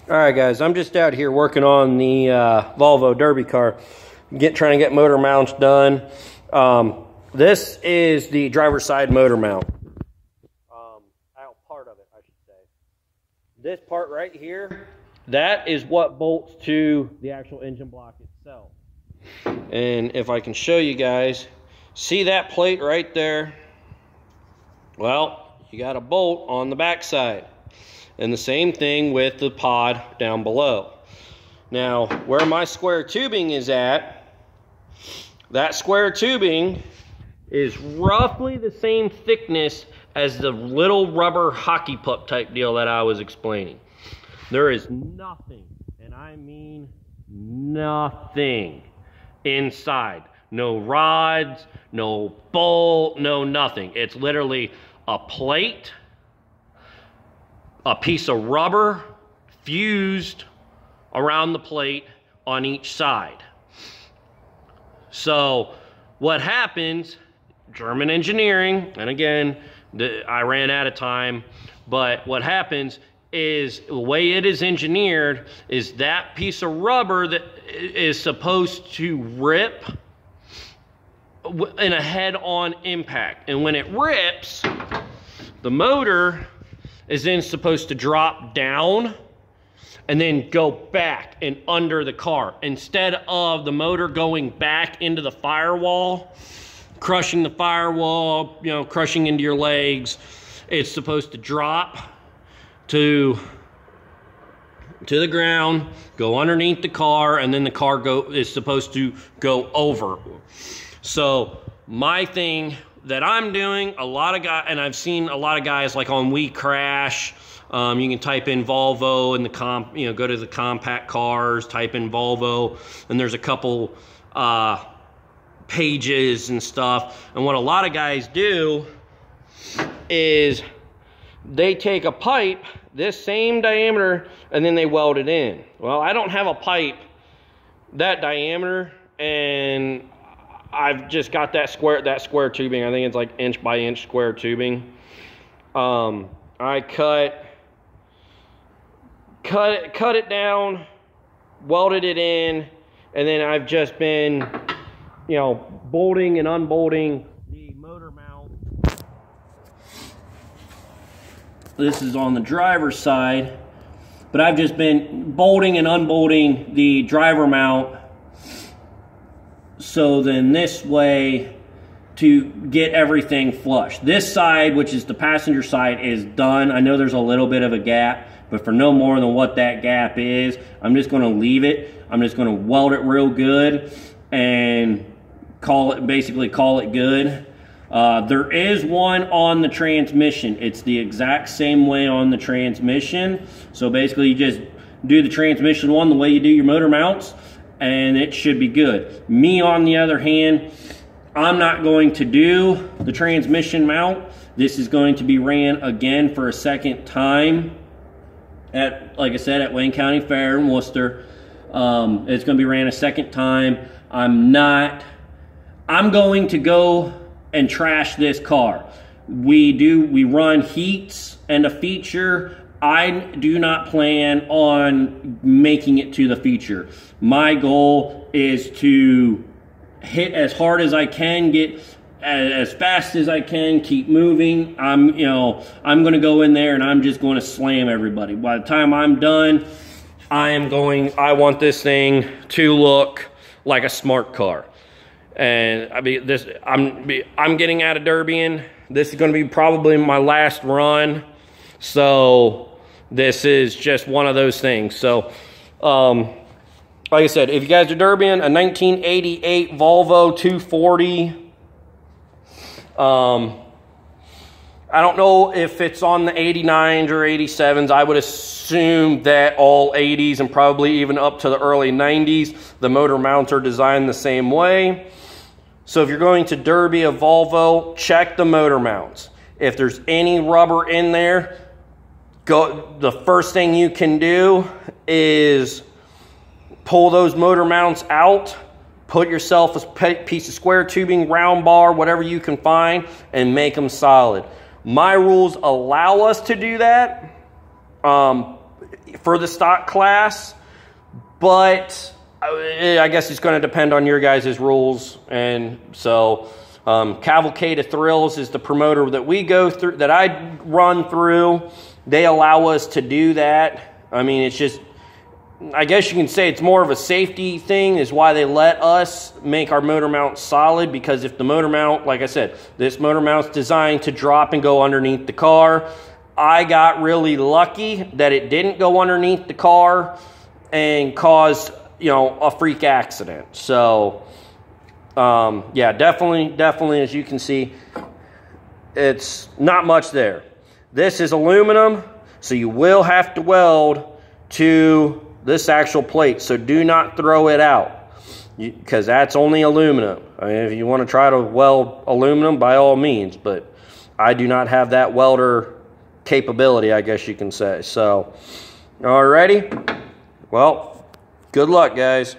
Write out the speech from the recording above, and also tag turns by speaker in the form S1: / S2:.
S1: All right, guys, I'm just out here working on the Volvo Derby car, trying to get motor mounts done. This is the driver's side motor mount. Part of it, I should say. This part right here, that is what bolts to the actual engine block itself. And if I can show you guys, see that plate right there? Well, you got a bolt on the back side. And the same thing with the pod down below. Now, where my square tubing is at, that square tubing is roughly the same thickness as the little rubber hockey puck type deal that I was explaining. There is nothing, and I mean nothing, inside. No rods, no bolt, no nothing. It's literally a plate, a piece of rubber fused around the plate on each side. So what happens, German engineering, and again, I ran out of time, but what happens is the way it is engineered is that piece of rubber that is supposed to rip in a head-on impact. And when it rips, the motor is then supposed to drop down and then go back and under the car. Instead of the motor going back into the firewall, crushing the firewall, you know, crushing into your legs, it's supposed to drop to the ground, go underneath the car, and then the car is supposed to go over. So my thing that I'm doing, and I've seen a lot of guys like on We Crash, you can type in Volvo and go to the compact cars, type in Volvo, and there's a couple pages and stuff. And what a lot of guys do is they take a pipe this same diameter and then they weld it in. Well, I don't have a pipe that diameter, and I've just got that square tubing. I think it's like inch by inch square tubing. I cut it down, welded it in, and then I've just been, you know, bolting and unbolting the motor mount. This is on the driver's side, but I've just been bolting and unbolting the driver mount, so then this way to get everything flush. This side, which is the passenger side, is done. I know there's a little bit of a gap, but for no more than what that gap is, I'm just gonna leave it. I'm just gonna weld it real good and basically call it good. There is one on the transmission. It's the exact same way on the transmission. So basically you just do the transmission one the way you do your motor mounts, and it should be good. Me, on the other hand, I'm not going to do the transmission mount. This is going to be ran again for a second time at, like I said, at Wayne County Fair in Worcester. It's going to be ran a second time. I'm going to go and trash this car. We run heats and a feature. I do not plan on making it to the feature. My goal is to hit as hard as I can, get as fast as I can, keep moving. I'm going to go in there and I'm just going to slam everybody. By the time I'm done, I want this thing to look like a smart car. And I mean, I'm getting out of Derbying. This is going to be probably my last run. So this is just one of those things. So, like I said, if you guys are Derbying, a 1988 Volvo 240. I don't know if it's on the 89s or 87s. I would assume that all 80s and probably even up to the early 90s, the motor mounts are designed the same way. So if you're going to derby a Volvo, check the motor mounts. If there's any rubber in there, the first thing you can do is pull those motor mounts out, put yourself a piece of square tubing, round bar, whatever you can find, and make them solid. My rules allow us to do that. for the stock class, but I guess it's going to depend on your guys' rules. And so Cavalcade of Thrills is the promoter that we go through, that I run through. They allow us to do that. I mean, it's just, I guess you can say it's more of a safety thing, is why they let us make our motor mount solid. Because if the motor mount, like I said, this motor mount's designed to drop and go underneath the car. I got really lucky that it didn't go underneath the car and cause, you know, a freak accident. So yeah, definitely, as you can see, it's not much there. This is aluminum, so you will have to weld to this actual plate, so do not throw it out, because that's only aluminum. I mean, if you want to try to weld aluminum, by all means, but I do not have that welder capability, I guess you can say. So, alrighty, well, good luck, guys.